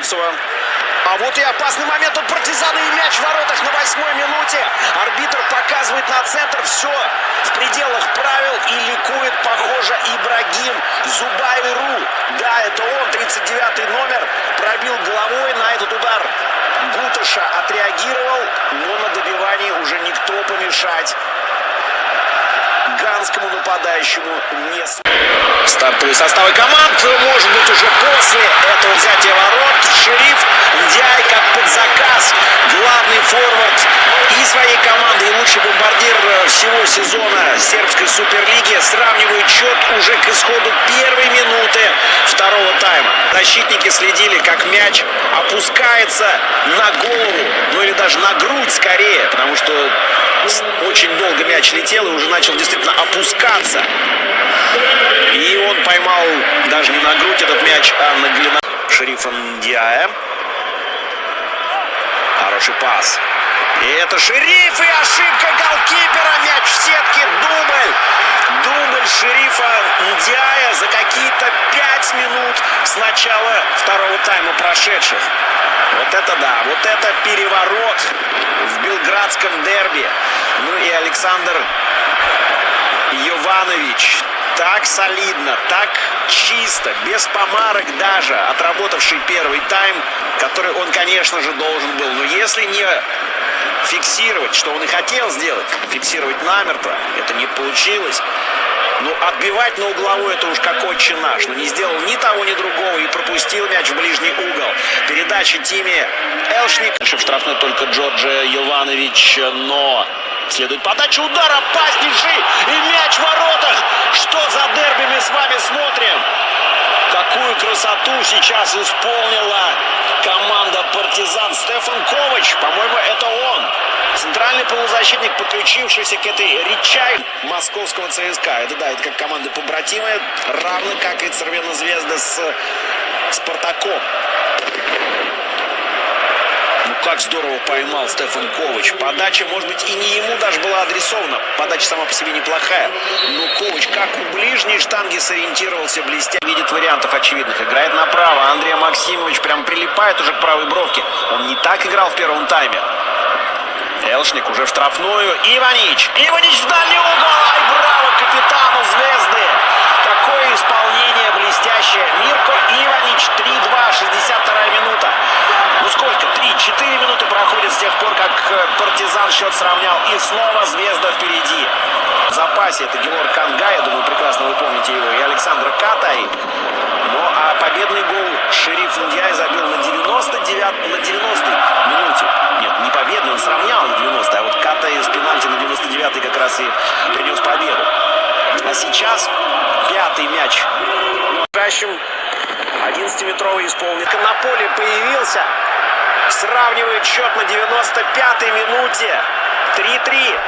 Бурцева. А вот и опасный момент от Партизана и мяч в воротах на 8-й минуте. Арбитр показывает на центр. Все в пределах правил и ликует, похоже, Ибрагим Зубайру. Да, это он, 39-й номер, пробил головой на этот удар. Гуташа отреагировал, но на добивании уже никто помешать ганскому нападающему не смог. Стартовые составы команд, может быть, уже после этого взятия ворот. Шериф Ндиай, как под заказ, главный форвард и своей команды, и лучший бомбардир всего сезона сербской суперлиги, сравнивают счет уже к исходу первой минуты второго тайма. Защитники следили, как мяч опускается на голову, ну или даже на грудь скорее, потому что очень долго мяч летел и уже начал действительно опускаться. И он поймал даже не на грудь этот мяч, а на длину Шерифа Ндиая. Хороший пас. И это Шериф, и ошибка голкипера. Мяч в сетке. Дубль Шерифа Ндиая за какие-то 5 минут с начала второго тайма прошедших. Вот это да, вот это переворот в белградском дерби. Ну и Александр Йованович, так солидно, так чисто, без помарок даже, отработавший первый тайм, который он, конечно же, должен был. Но если не фиксировать, что он и хотел сделать, фиксировать намертво, это не получилось. Ну, отбивать на угловой — это уж как отче наш. Но не сделал ни того, ни другого и пропустил мяч в ближний угол. Передача Тиме Элшник. В штрафной только Джорджи Йованович, но следует подача, удар опаснейший и мяч в воротах. Что за дерби мы с вами смотрим? Какую красоту сейчас исполнила команда «Партизан». Стефан Ковач, по-моему, это он. Центральный полузащитник, подключившийся к этой речай московского ЦСКА. Это да, это как команды побратимые, равно как и Цервена Звезда с Спартаком. Ну как здорово поймал Стефан Ковач. Подача, может быть, и не ему даже была адресована. Подача сама по себе неплохая. Но Ковач как у ближней штанги сориентировался блестя. Видит вариантов очевидных. Играет направо. Андрей Максимович прям прилипает уже к правой бровке. Он не так играл в первом тайме. Элшник уже в штрафную. Иванич в дальний угол. Ай, браво капитану Звезды. Какое исполнение блестящее. Мирко Иванич. 3-2, 62-я минута. Ну сколько? 3-4 минуты проходит с тех пор, как Партизан счет сравнял. И снова Звезда впереди. В запасе это Георг Канга, я думаю, прекрасно вы помните его, и Александр Катай. Ну а победный гол Шериф Ндиай забил на 90-й минуте. Нет, не победный, он сравнял на 90-й, а вот Катай с пенальти на 99-й как раз и принес победу. А сейчас пятый мяч. 11-метровый исполнит. На поле появился. Сравнивает счет на 95-й минуте. 3-3.